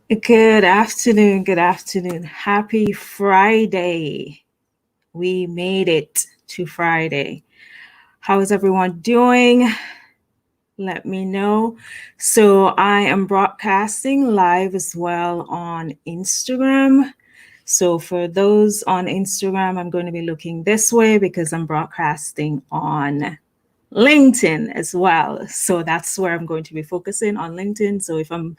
Good afternoon. Good afternoon. Happy Friday. We made it to Friday. How is everyone doing? Let me know. So, I am broadcasting live as well on Instagram. So, for those on Instagram, I'm going to be looking this way because I'm broadcasting on LinkedIn as well. So that's where I'm going to be focusing on LinkedIn. So if I'm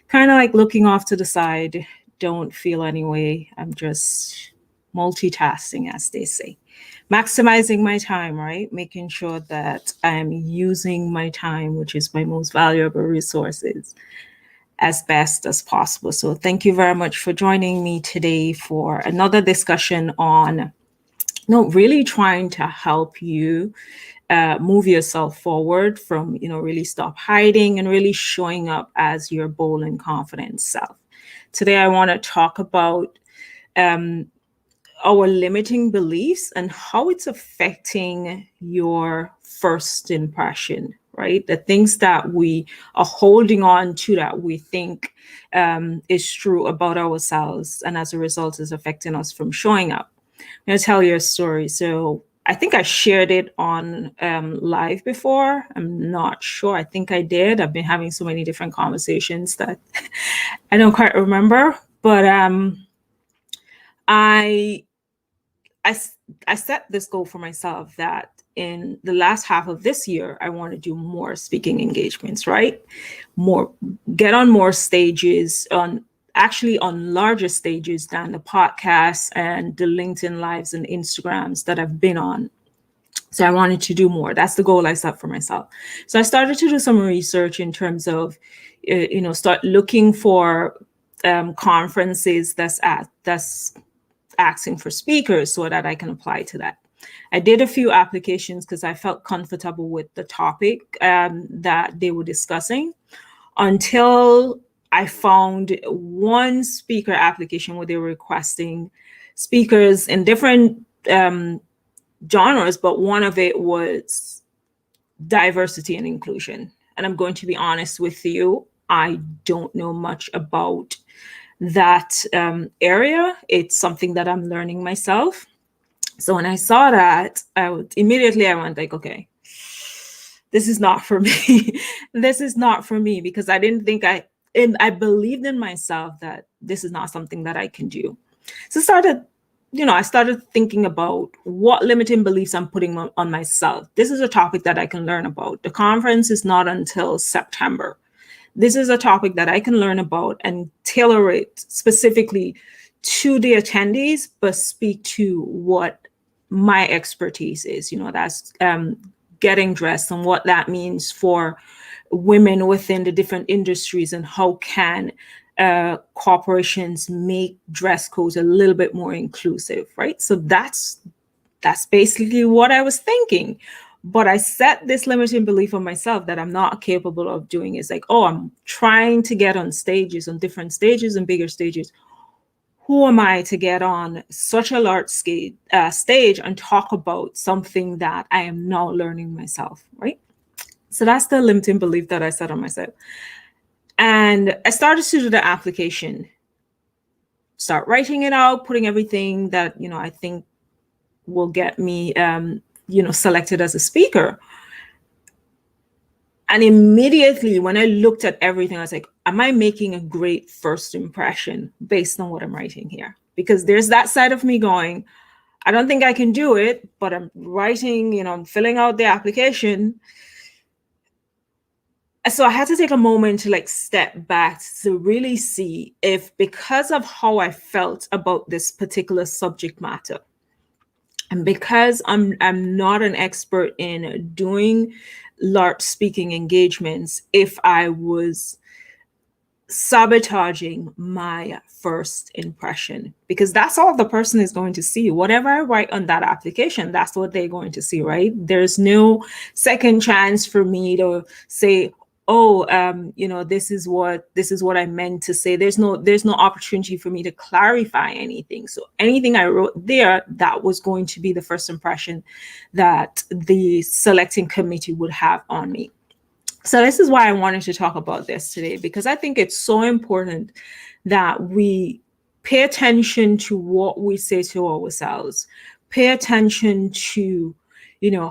kind of like looking off to the side, don't feel any way. I'm just multitasking, as they say. Maximizing my time, right? Making sure that I'm using my time, which is my most valuable resources, as best as possible. So thank you very much for joining me today for another discussion on really trying to help you move yourself forward from, really stop hiding and really showing up as your bold and confident self. Today, I want to talk about um, our limiting beliefs and how it's affecting your first impression, right? The things that we are holding on to that we think is true about ourselves, and as a result, is affecting us from showing up. I'm going to tell you a story. So I think I shared it on live before. I'm not sure. I think I did. I've been having so many different conversations that I don't quite remember. But I, I, I set this goal for myself that in the last half of this year, I want to do more speaking engagements, right? More, get on more stages, on larger stages than the podcasts and the LinkedIn lives and Instagrams that I've been on. So I wanted to do more. That's the goal I set for myself. So I started to do some research in terms of, start looking for conferences that's asking for speakers so that I can apply to that. I did a few applications because I felt comfortable with the topic that they were discussing until I found one speaker application where they were requesting speakers in different genres, but one of it was diversity and inclusion. And I'm going to be honest with you, I don't know much about that area. It's something that I'm learning myself. So when I saw that, I went like, okay, this is not for me. This is not for me, because I didn't think and I believed in myself that this is not something that I can do. So I started thinking about what limiting beliefs I'm putting on myself. This is a topic that I can learn about. The conference is not until September. This is a topic that I can learn about and tailor it specifically to the attendees, but speak to what my expertise is. That's getting dressed and what that means for women within the different industries, and how can corporations make dress codes a little bit more inclusive, right? So that's basically what I was thinking. But I set this limiting belief on myself that I'm not capable of doing. It's like, oh, I'm trying to get on different stages and bigger stages. Who am I to get on such a large stage and talk about something that I am now learning myself, right? So that's the limiting belief that I set on myself. And I started to do the application, start writing it out, putting everything that, I think will get me, selected as a speaker. And immediately when I looked at everything, I was like, am I making a great first impression based on what I'm writing here? Because there's that side of me going, I don't think I can do it, but I'm writing, I'm filling out the application. So I had to take a moment to step back to really see if, because of how I felt about this particular subject matter, and because I'm not an expert in doing large speaking engagements, if I was sabotaging my first impression, because that's all the person is going to see. Whatever I write on that application, that's what they're going to see, right? There's no second chance for me to say, oh, this is what I meant to say. There's no opportunity for me to clarify anything. So anything I wrote there, that was going to be the first impression that the selecting committee would have on me. So this is why I wanted to talk about this today, because I think it's so important that we pay attention to what we say to ourselves, pay attention to,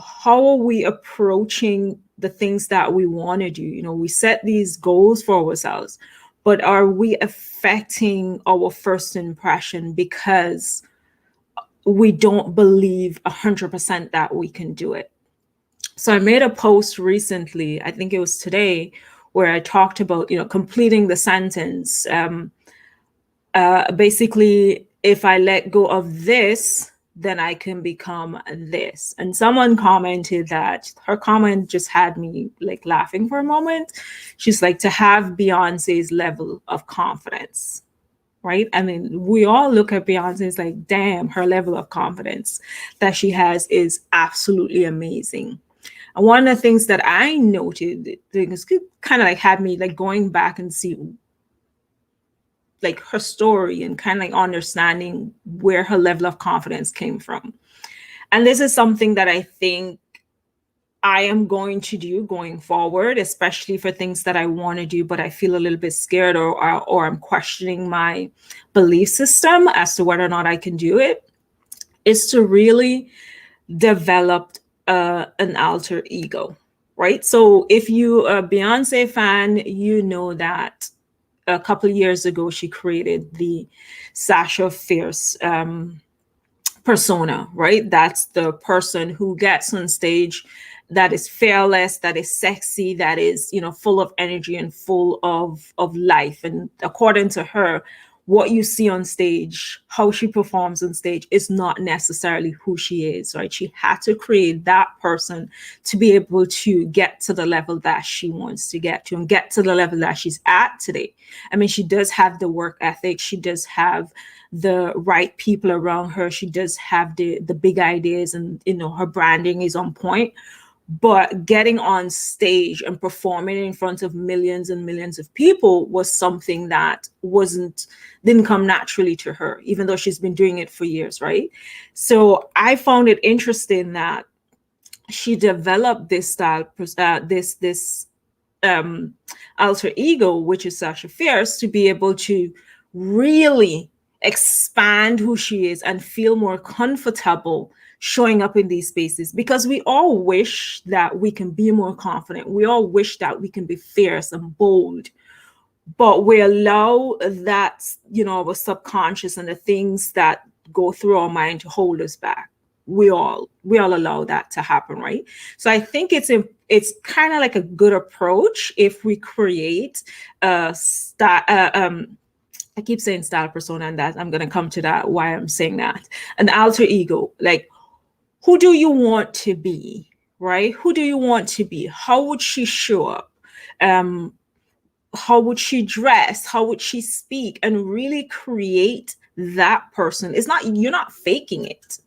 how are we approaching the things that we want to do. We set these goals for ourselves, but are we affecting our first impression because we don't believe 100% that we can do it? So I made a post recently, I think it was today, where I talked about, completing the sentence. Basically, if I let go of this, then I can become this. And someone commented that, her comment just had me like laughing for a moment. She's like, to have Beyonce's level of confidence, right? I mean, we all look at Beyonce, it's like, damn, her level of confidence that she has is absolutely amazing. And one of the things that I noted, things kind of like had me like going back and see like her story and kind of like understanding where her level of confidence came from. And this is something that I think I am going to do going forward, especially for things that I want to do, but I feel a little bit scared or I'm questioning my belief system as to whether or not I can do it, is to really develop an alter ego, right? So if you're a Beyonce fan, you know that a couple of years ago, she created the Sasha Fierce persona, right? That's the person who gets on stage that is fearless, that is sexy, that is, full of energy and full of life. And according to her, what you see on stage, how she performs on stage, is not necessarily who she is, right? She had to create that person to be able to get to the level that she wants to get to and get to the level that she's at today. I mean, she does have the work ethic. She does have the right people around her. She does have the big ideas, and, her branding is on point. But getting on stage and performing in front of millions and millions of people was something that didn't come naturally to her, even though she's been doing it for years, right? So I found it interesting that she developed this style, this alter ego, which is Sasha Fierce, to be able to really expand who she is and feel more comfortable showing up in these spaces, because we all wish that we can be more confident. We all wish that we can be fierce and bold, but we allow that, our subconscious and the things that go through our mind to hold us back. We all allow that to happen, right? So I think it's kind of like a good approach if we create a I keep saying style persona, and that I'm going to come to that, why I'm saying that. An alter ego, like, who do you want to be, right? Who do you want to be? How would she show up? How would she dress? How would she speak? And really create that person. You're not faking it.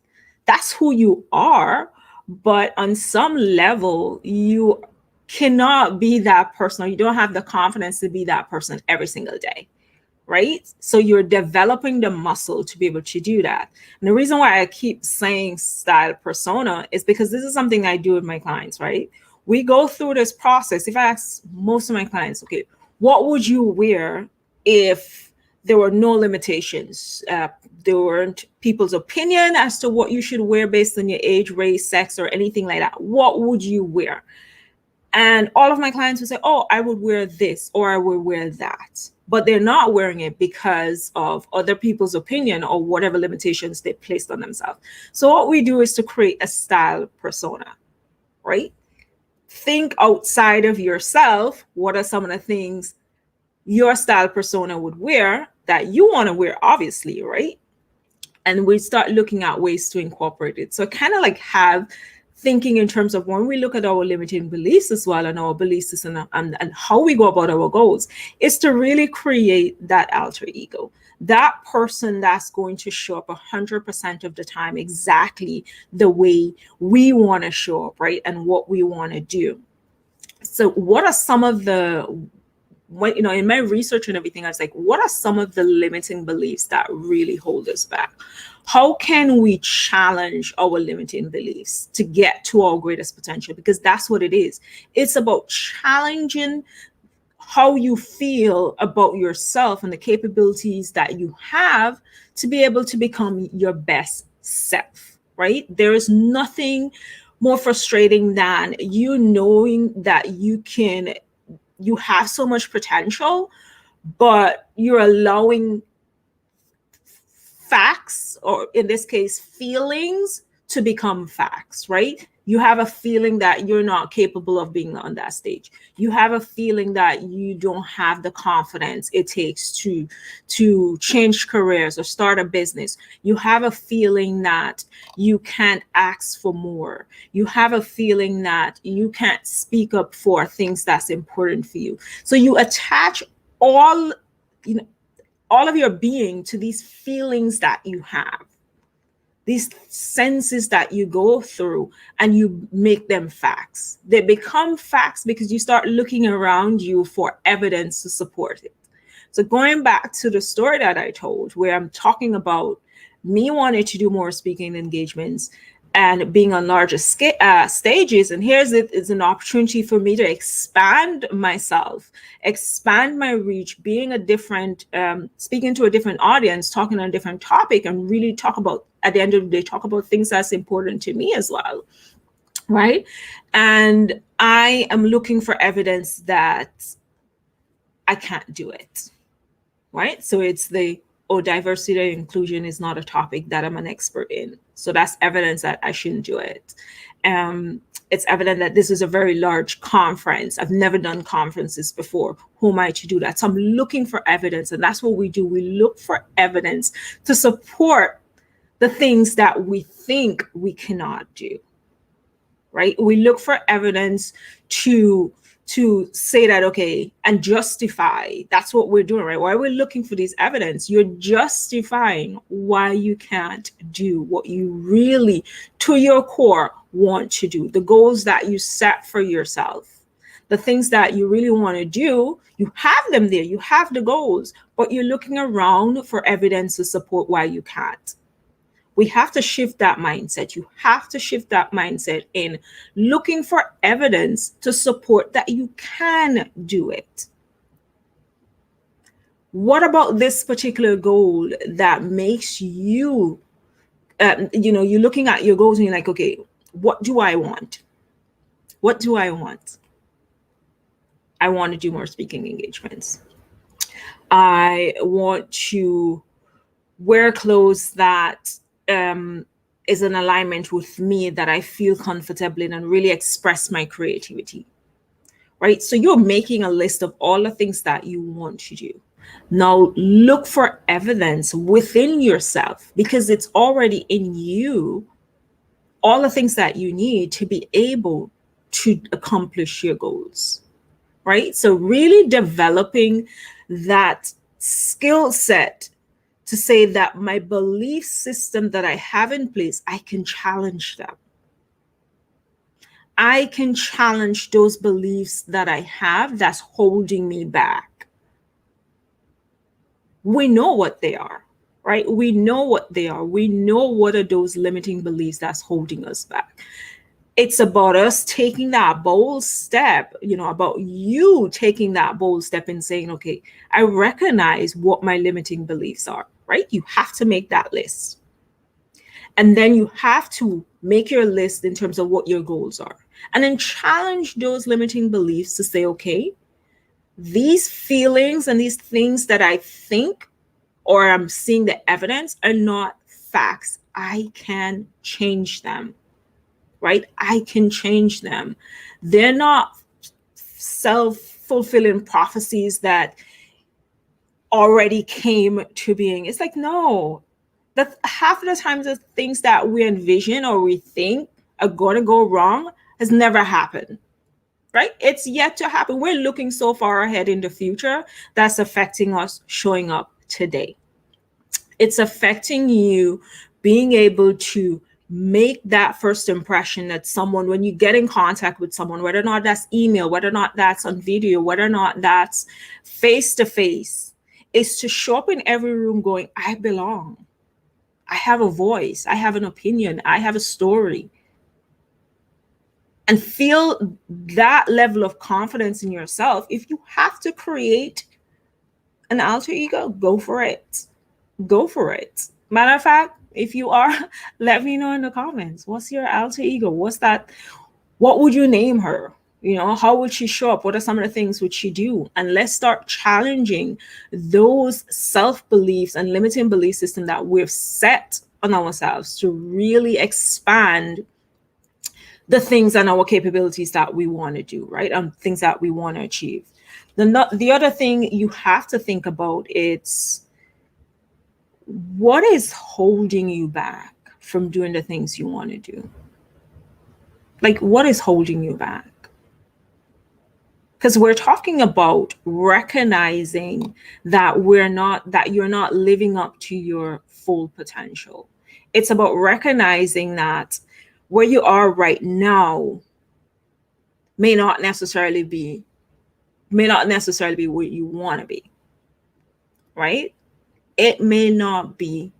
That's who you are. But on some level, you cannot be that person, or you don't have the confidence to be that person every single day. Right? So you're developing the muscle to be able to do that. And the reason why I keep saying style persona is because this is something I do with my clients, right? We go through this process. If I ask most of my clients, okay, what would you wear if there were no limitations? There weren't people's opinion as to what you should wear based on your age, race, sex, or anything like that. What would you wear? And all of my clients would say, oh, I would wear this, or I would wear that. But they're not wearing it because of other people's opinion or whatever limitations they placed on themselves. So what we do is to create a style persona, right? Think outside of yourself. What are some of the things your style persona would wear that you want to wear, obviously, right? And we start looking at ways to incorporate it. So kind of like have thinking in terms of when we look at our limiting beliefs as well, and our belief system and how we go about our goals, is to really create that alter ego, that person that's going to show up 100% of the time exactly the way we want to show up, right? And what we want to do. So what are some of in my research and everything, I was like, what are some of the limiting beliefs that really hold us back? How can we challenge our limiting beliefs to get to our greatest potential? Because that's what it is. It's about challenging how you feel about yourself and the capabilities that you have to be able to become your best self, right? There is nothing more frustrating than you knowing that you have so much potential, but you're allowing facts, or in this case, feelings, to become facts, right? You have a feeling that you're not capable of being on that stage. You have a feeling that you don't have the confidence it takes to change careers or start a business. You have a feeling that you can't ask for more. You have a feeling that you can't speak up for things that's important for you. So you attach all, you know, all of your being to these feelings that you have, these senses that you go through, and you make them facts. They become facts because you start looking around you for evidence to support it. So going back to the story that I told, where I'm talking about me wanting to do more speaking engagements and being on larger stages, and here's it, it's an opportunity for me to expand myself, expand my reach, being a different, speaking to a different audience, talking on a different topic, and really talk about, at the end of the day, talk about things that's important to me as well, right? And I am looking for evidence that I can't do it, right? So it's the, oh, diversity and inclusion is not a topic that I'm an expert in. So that's evidence that I shouldn't do it. It's evident that this is a very large conference. I've never done conferences before. Who am I to do that? So I'm looking for evidence, and that's what we do. We look for evidence to support the things that we think we cannot do, right? We look for evidence to say that, okay, and justify. That's what we're doing, right? Why we're looking for these evidence, you're justifying why you can't do what you really, to your core, want to do, the goals that you set for yourself, the things that you really want to do. You have them there, you have the goals, but you're looking around for evidence to support why you can't. We have to shift that mindset. You have to shift that mindset in looking for evidence to support that you can do it. What about this particular goal that makes you, you're looking at your goals and you're like, okay, what do I want? What do I want? I want to do more speaking engagements. I want to wear clothes that is in alignment with me, that I feel comfortable in, and really express my creativity, right? So you're making a list of all the things that you want to do. Now look for evidence within yourself, because it's already in you, all the things that you need to be able to accomplish your goals, right? So really developing that skill set to say that my belief system that I have in place, I can challenge them. I can challenge those beliefs that I have that's holding me back. We know what they are, right? We know what they are. We know what are those limiting beliefs that's holding us back. It's about us taking that bold step, about you taking that bold step and saying, okay, I recognize what my limiting beliefs are, right? You have to make that list. And then you have to make your list in terms of what your goals are. And then challenge those limiting beliefs to say, okay, these feelings and these things that I think, or I'm seeing the evidence, are not facts. I can change them. Right? I can change them. They're not self-fulfilling prophecies that already came to being. It's like, no, that half of the times the things that we envision or we think are going to go wrong has never happened, right? It's yet to happen. We're looking so far ahead in the future that's affecting us showing up today. It's affecting you being able to make that first impression that someone, when you get in contact with someone, whether or not that's email, whether or not that's on video, whether or not that's face to face, is to show up in every room going, I belong. I have a voice. I have an opinion. I have a story. and feel that level of confidence in yourself, if you have to create an alter ego, go for it. Go for it. Matter of fact, if you are, let me know in the comments. What's your alter ego? What's that? What would you name her? You know, how would she show up? What are some of the things would she do? And let's start challenging those self-beliefs and limiting belief system that we've set on ourselves to really expand the things and our capabilities that we want to do, right? And things that we want to achieve. The other thing you have to think about is, what is holding you back from doing the things you want to do? Like, what is holding you back? Because we're talking about recognizing that you're not living up to your full potential. It's about recognizing that where you are right now may not necessarily be where you want to be, right? It may not be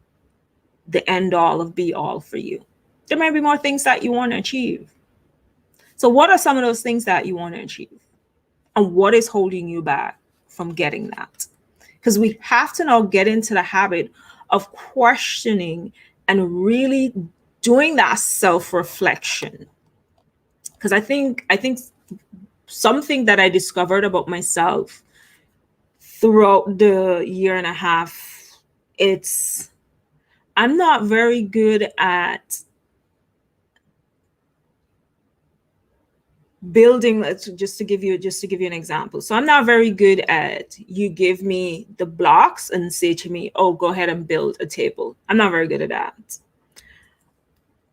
the end all of be all for you. There may be more things that you want to achieve. So what are some of those things that you want to achieve? And what is holding you back from getting that? Because we have to now get into the habit of questioning and really doing that self-reflection. Because I think something that I discovered about myself throughout the year and a half, I'm not very good at building. Just to give you an example. So I'm not very good at, you give me the blocks and say to me, oh, go ahead and build a table. I'm not very good at that.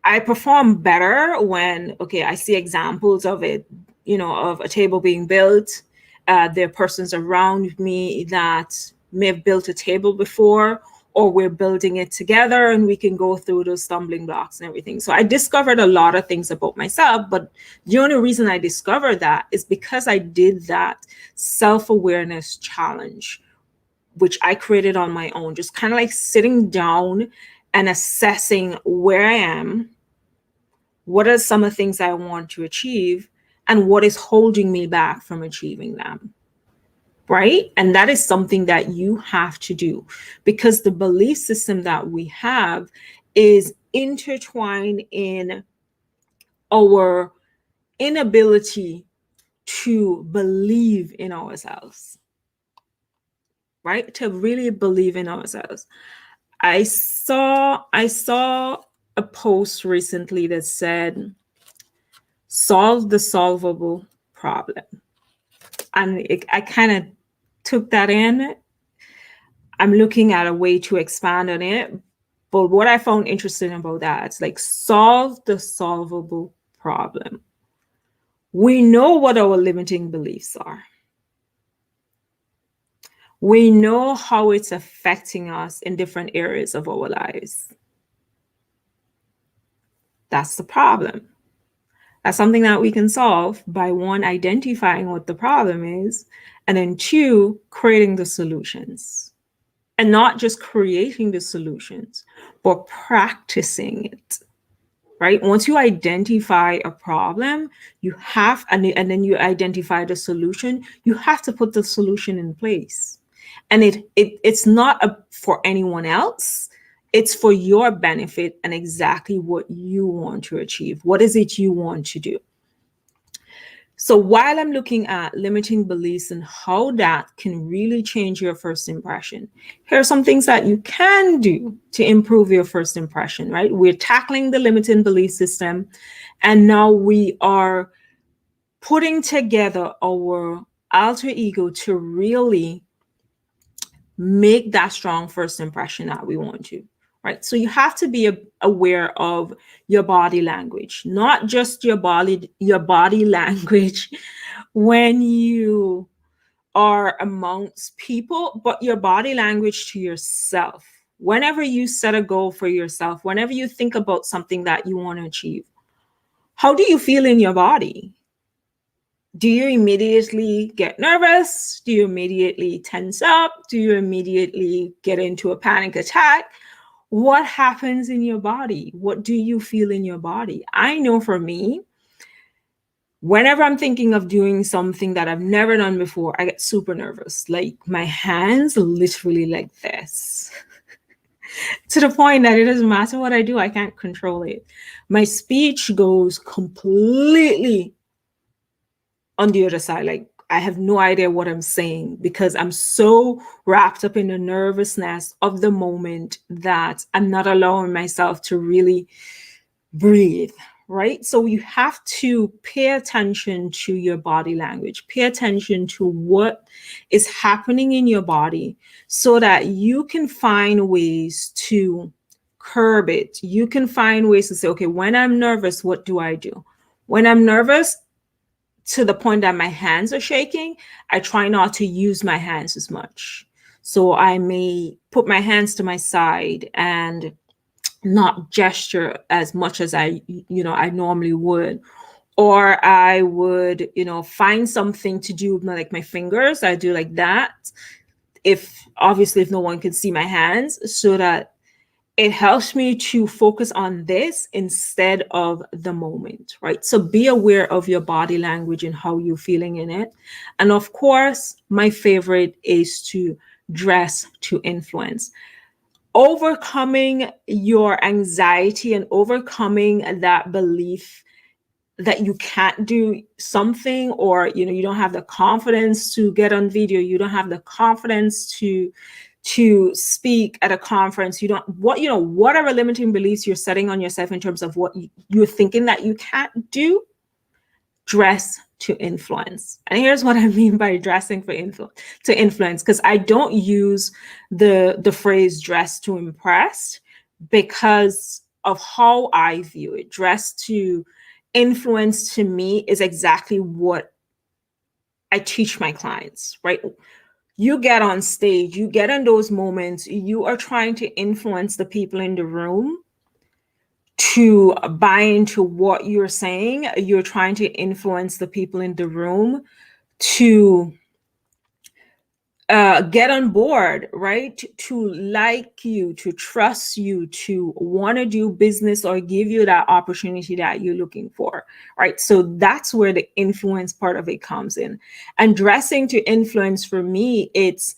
I perform better when, okay, I see examples of it, of a table being built. There are persons around me that may have built a table before, or we're building it together and we can go through those stumbling blocks and everything. So I discovered a lot of things about myself, but the only reason I discovered that is because I did that self-awareness challenge, which I created on my own, just kind of like sitting down and assessing where I am, what are some of the things I want to achieve, and what is holding me back from achieving them. Right? And that is something that you have to do, because the belief system that we have is intertwined in our inability to believe in ourselves, right? To really believe in ourselves. I saw a post recently that said, solve the solvable problem. And I kind of took that in. I'm looking at a way to expand on it. But what I found interesting about that, it's like, solve the solvable problem. We know what our limiting beliefs are. We know how it's affecting us in different areas of our lives. That's the problem. That's something that we can solve by, one, identifying what the problem is, and then two, creating the solutions. And not just creating the solutions, but practicing it, right? Once you identify a problem, you have, and then you identify the solution, you have to put the solution in place. And it's not for anyone else. It's for your benefit and exactly what you want to achieve. What is it you want to do? So while I'm looking at limiting beliefs and how that can really change your first impression, here are some things that you can do to improve your first impression, right? We're tackling the limiting belief system, and now we are putting together our alter ego to really make that strong first impression that we want to. Right. So you have to be aware of your body language, not just your body language when you are amongst people, but your body language to yourself. Whenever you set a goal for yourself, whenever you think about something that you want to achieve, how do you feel in your body? Do you immediately get nervous? Do you immediately tense up? Do you immediately get into a panic attack? What happens in your body? What do you feel in your body? I know for me, Whenever I'm thinking of doing something that I've never done before, I get super nervous. Like my hands literally like this to the point that it doesn't matter what I do, I can't control it. My speech goes completely on the other side. Like I have no idea what I'm saying because I'm so wrapped up in the nervousness of the moment that I'm not allowing myself to really breathe, right? So you have to pay attention to your body language, pay attention to what is happening in your body so that you can find ways to curb it. You can find ways to say, okay, when I'm nervous, what do I do? When I'm nervous, to the point that my hands are shaking, I try not to use my hands as much. So I may put my hands to my side and not gesture as much as I normally would. Or I would, find something to do with like my fingers. I do like that. If no one can see my hands, so that it helps me to focus on this instead of the moment, right? So be aware of your body language and how you're feeling in it. And of course, my favorite is to dress to influence. Overcoming your anxiety and overcoming that belief that you can't do something, or you don't have the confidence to get on video, you don't have the confidence to speak at a conference, you don't whatever limiting beliefs you're setting on yourself in terms of what you're thinking that you can't do, dress to influence. And here's what I mean by dressing to influence, because I don't use the phrase dress to impress because of how I view it. Dress to influence to me is exactly what I teach my clients, right? You get on stage, you get in those moments, you are trying to influence the people in the room to buy into what you're saying. You're trying to influence the people in the room to get on board, right? To like you, to trust you, to want to do business or give you that opportunity that you're looking for, right? So that's where the influence part of it comes in. And dressing to influence, for me, it's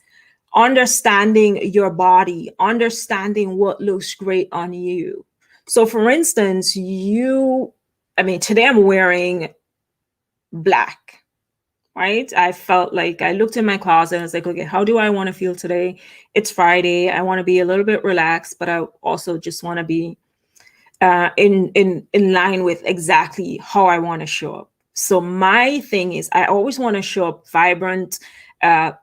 understanding your body, understanding what looks great on you. So for instance, today I'm wearing black, right? I felt like I looked in my closet and I was like, okay, how do I want to feel today? It's Friday. I want to be a little bit relaxed, but I also just want to be in line with exactly how I want to show up. So my thing is, I always want to show up vibrant, have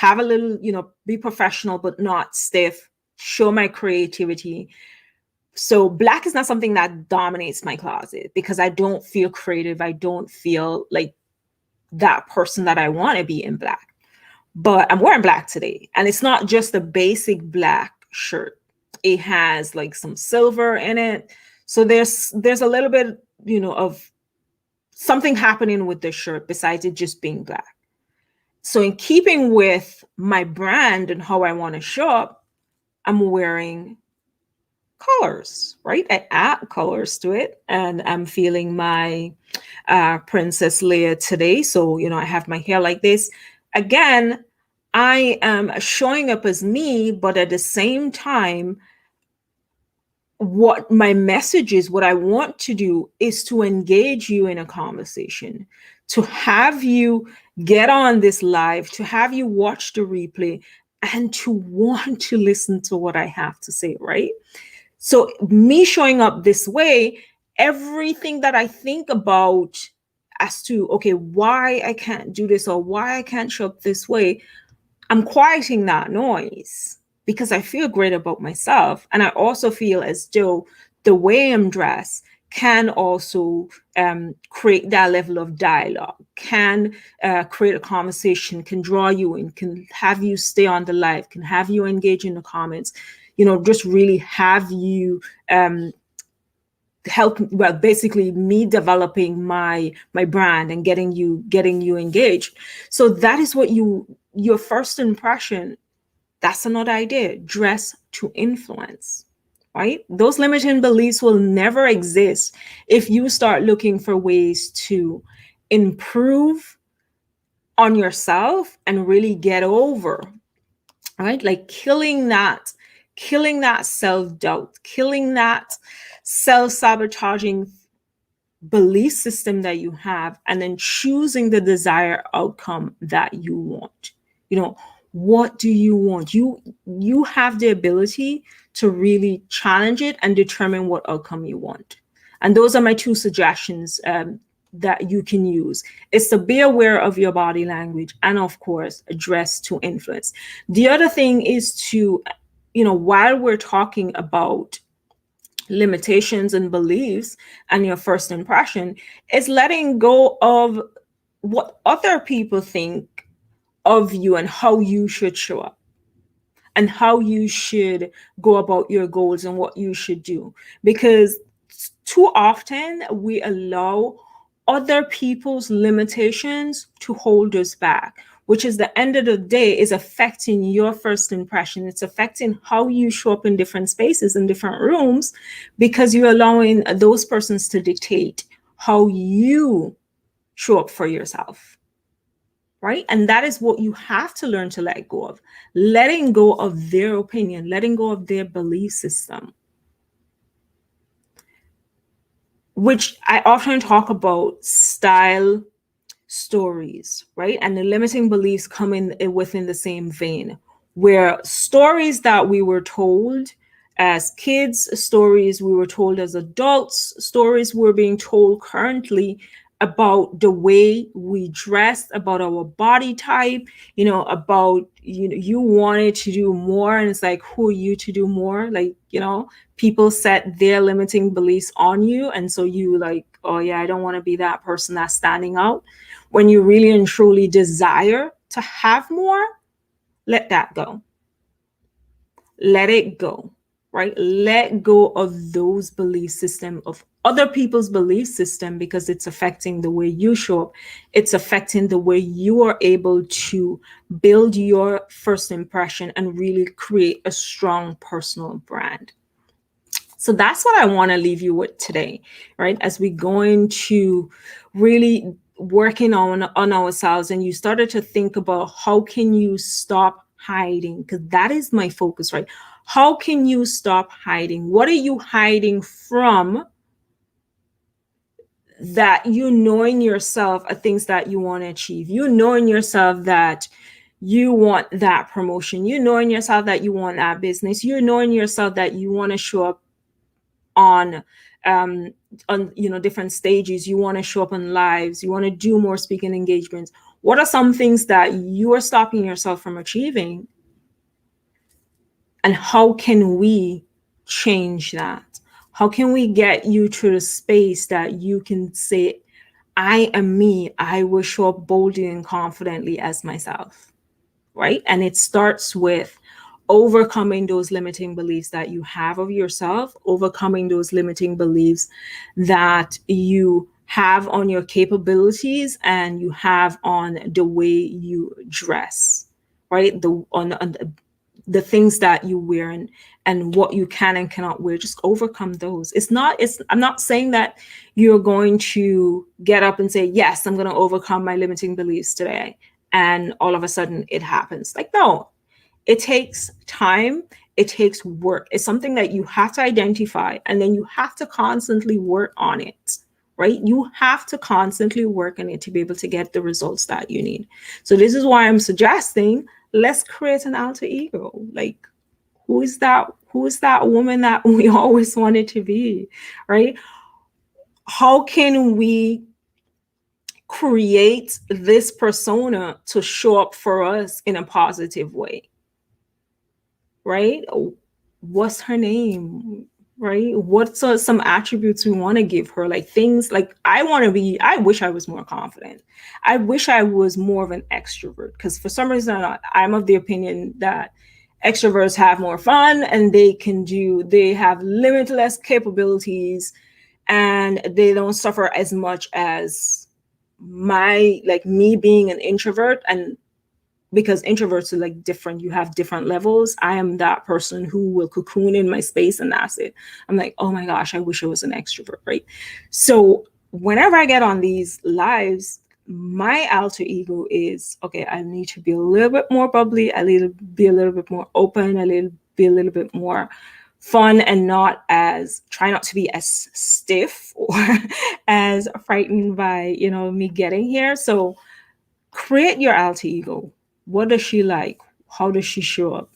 a little, be professional, but not stiff, show my creativity. So black is not something that dominates my closet because I don't feel creative. I don't feel like that person that I want to be in black. But I'm wearing black today. And it's not just a basic black shirt. It has like some silver in it. So there's a little bit, of something happening with the shirt besides it just being black. So in keeping with my brand and how I want to show up, I'm wearing colors, right? I add colors to it, and I'm feeling my Princess Leia today. So, I have my hair like this. Again, I am showing up as me, but at the same time, what my message is, what I want to do is to engage you in a conversation, to have you get on this live, to have you watch the replay, and to want to listen to what I have to say, right? So me showing up this way, everything that I think about as to, okay, why I can't do this or why I can't show up this way, I'm quieting that noise because I feel great about myself. And I also feel as though the way I'm dressed can also create that level of dialogue, can create a conversation, can draw you in, can have you stay on the live, can have you engage in the comments, just really have you help, well, basically me developing my brand and getting you engaged. So that is what your first impression, that's another idea. Dress to influence, right? Those limiting beliefs will never exist if you start looking for ways to improve on yourself and really get over, right? Like killing that self-doubt, killing that self-sabotaging belief system that you have, and then choosing the desired outcome that you want. What do you want? You have the ability to really challenge it and determine what outcome you want. And those are my two suggestions that you can use. Is to be aware of your body language and, of course, address to influence. The other thing is to, while we're talking about limitations and beliefs and your first impression, is letting go of what other people think of you and how you should show up and how you should go about your goals and what you should do. Because too often we allow other people's limitations to hold us back, which is the end of the day is affecting your first impression. It's affecting how you show up in different spaces, in different rooms, because you're allowing those persons to dictate how you show up for yourself, right? And that is what you have to learn to let go of. Letting go of their opinion, letting go of their belief system, which I often talk about style stories, right? And the limiting beliefs come in within the same vein, where stories that we were told as kids, stories we were told as adults, stories we're being told currently about the way we dress, about our body type, about, you wanted to do more. And it's like, who are you to do more? Like, people set their limiting beliefs on you. And so you like, oh yeah, I don't want to be that person that's standing out. When you really and truly desire to have more, let that go. Let it go, right? Let go of those belief system, of other people's belief system, because it's affecting the way you show up. It's affecting the way you are able to build your first impression and really create a strong personal brand. So that's what I want to leave you with today, right? As we go into really working on ourselves, and you started to think about how can you stop hiding, because that is my focus, right? How can you stop hiding? What are you hiding from that knowing yourself are things that you want to achieve? Knowing yourself that you want that promotion, knowing yourself that you want that business, knowing yourself that you want to show up on different stages, you want to show up on lives, you want to do more speaking engagements. What are some things that you are stopping yourself from achieving? And how can we change that? How can we get you to the space that you can say, I am me, I will show up boldly and confidently as myself, right? And it starts with overcoming those limiting beliefs that you have of yourself, overcoming those limiting beliefs that you have on your capabilities and you have on the way you dress, right? On the things that you wear and what you can and cannot wear. Just overcome those. I'm not saying that you're going to get up and say, yes, I'm going to overcome my limiting beliefs today, and all of a sudden it happens. Like, no. It takes time. It takes work. It's something that you have to identify, and then you have to constantly work on it, right? You have to constantly work on it to be able to get the results that you need. So this is why I'm suggesting, let's create an alter ego. Like, who is that woman that we always wanted to be, right? How can we create this persona to show up for us in a positive way? Right? What's her name? Right? What's some attributes we want to give her? Like things like I wish I was more confident. I wish I was more of an extrovert, because for some reason I'm of the opinion that extroverts have more fun and they have limitless capabilities and they don't suffer as much as me being an introvert. And because introverts are like different, you have different levels. I am that person who will cocoon in my space and that's it. I'm like, oh my gosh, I wish I was an extrovert, right? So whenever I get on these lives, my alter ego is, okay, I need to be a little bit more bubbly, be a little bit more open, be a little bit more fun, and try not to be as stiff or as frightened by, me getting here. So create your alter ego. What does she like? How does she show up?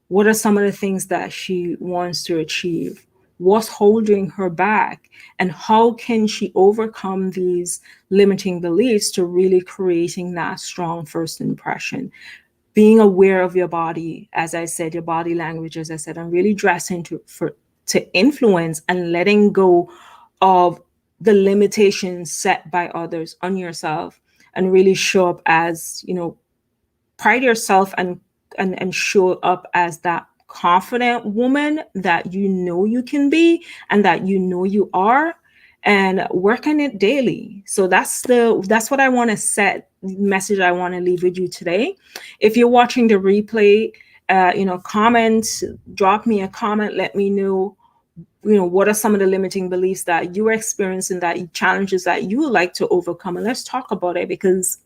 What are some of the things that she wants to achieve? What's holding her back? And how can she overcome these limiting beliefs to really creating that strong first impression? Being aware of your body, as I said, your body language, as I said, and really dressing to influence and letting go of the limitations set by others on yourself, and really show up as, pride yourself and show up as that confident woman that you can be and that you are, and work on it daily. So that's what I want to set message I want to leave with you today. If you're watching the replay, comment, drop me a comment, let me know, what are some of the limiting beliefs that you are experiencing, that challenges that you would like to overcome, and let's talk about it. Because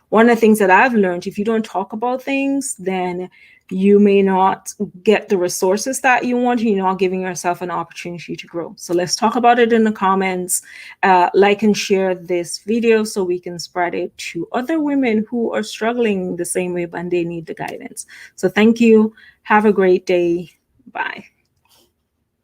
one of the things that I've learned, if you don't talk about things, then you may not get the resources that you want. You're not giving yourself an opportunity to grow. So let's talk about it in the comments. Like and share this video so we can spread it to other women who are struggling the same way, but they need the guidance. So thank you. Have a great day. Bye.